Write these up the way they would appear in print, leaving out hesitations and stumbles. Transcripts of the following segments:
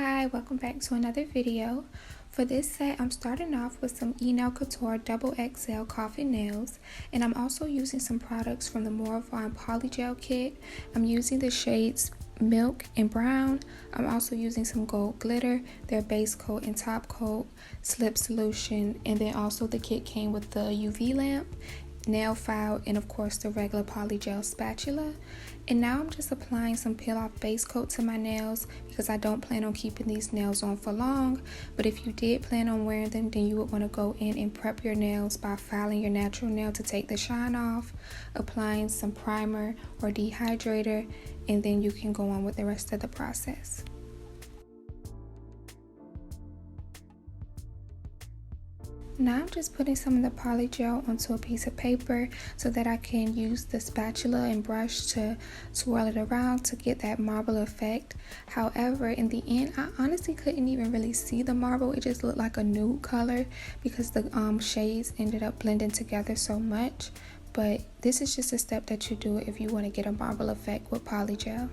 Hi, welcome back to another video. For this set, I'm starting off with some Nail Couture Double XL Coffin Nails, and I'm also using some products from the Morphe Polygel kit. I'm using the shades Milk and Brown. I'm also using some gold glitter, their base coat and top coat, slip solution, and then also the kit came with the UV lamp, nail file, and of course the regular polygel spatula. And now I'm just applying some peel off base coat to my nails because I don't plan on keeping these nails on for long. But if you did plan on wearing them, then you would want to go in and prep your nails by filing your natural nail to take the shine off, applying some primer or dehydrator, and then you can go on with the rest of the process. Now I'm just putting some of the polygel onto a piece of paper so that I can use the spatula and brush to swirl it around to get that marble effect. However, in the end, I honestly couldn't even really see the marble. It just looked like a nude color because the shades ended up blending together so much. But this is just a step that you do if you want to get a marble effect with polygel.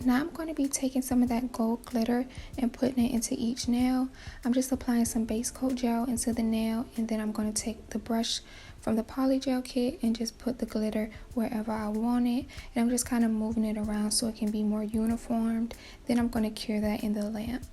Now I'm going to be taking some of that gold glitter and putting it into each nail. I'm just applying some base coat gel into the nail, and then I'm going to take the brush from the polygel kit and just put the glitter wherever I want it. And I'm just kind of moving it around so it can be more uniformed. Then I'm going to cure that in the lamp.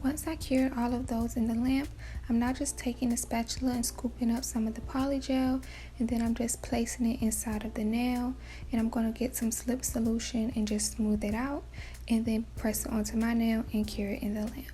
Once I cured all of those in the lamp, I'm now just taking a spatula and scooping up some of the polygel, and then I'm just placing it inside of the nail, and I'm going to get some slip solution and just smooth it out, and then press it onto my nail and cure it in the lamp.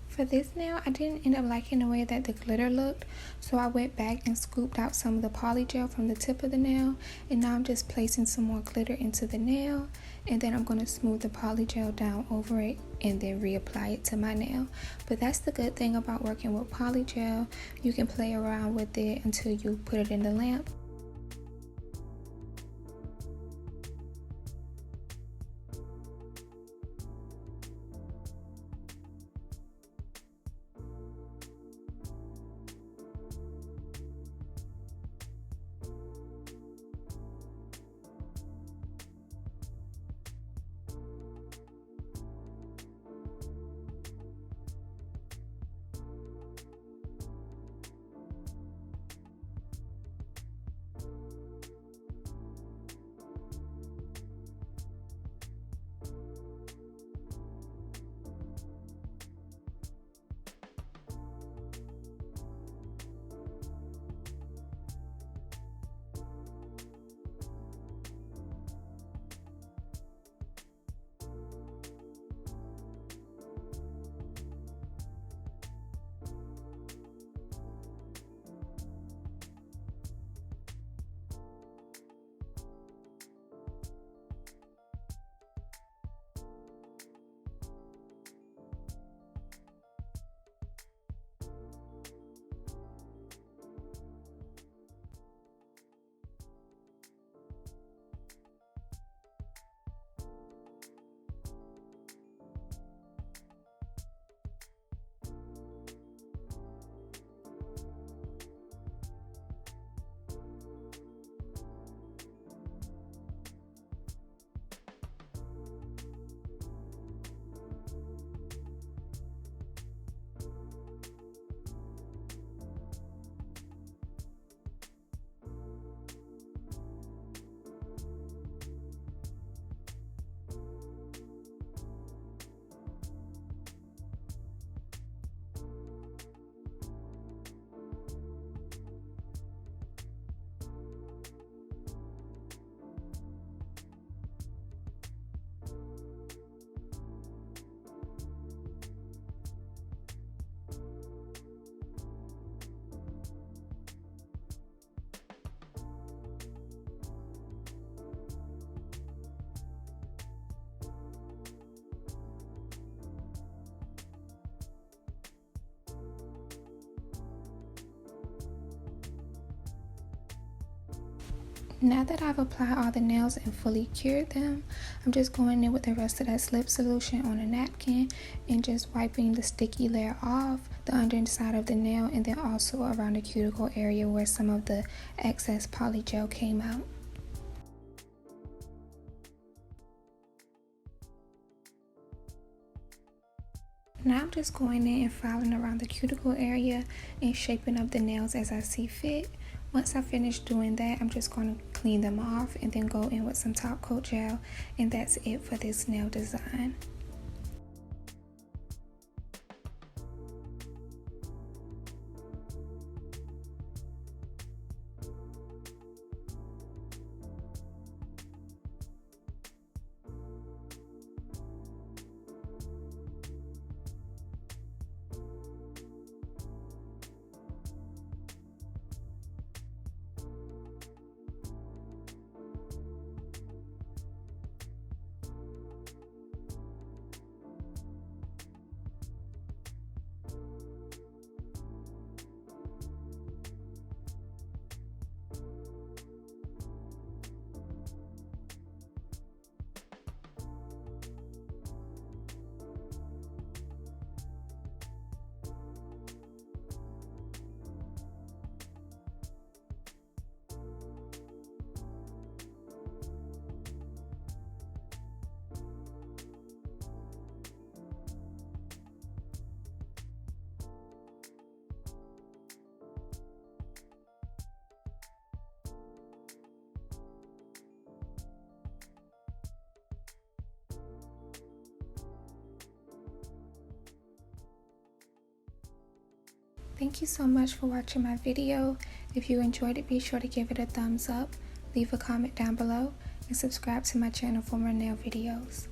For this nail, I didn't end up liking the way that the glitter looked, so I went back and scooped out some of the polygel from the tip of the nail, and now I'm just placing some more glitter into the nail, and then I'm going to smooth the polygel down over it and then reapply it to my nail. But that's the good thing about working with polygel. You can play around with it until you put it in the lamp. Now that I've applied all the nails and fully cured them, I'm just going in with the rest of that slip solution on a napkin and just wiping the sticky layer off the underside of the nail, and then also around the cuticle area where some of the excess polygel came out. Now I'm just going in and filing around the cuticle area and shaping up the nails as I see fit. Once I finish doing that, I'm just going to clean them off and then go in with some top coat gel, and that's it for this nail design. Thank you so much for watching my video. If you enjoyed it, be sure to give it a thumbs up, leave a comment down below, and subscribe to my channel for more nail videos.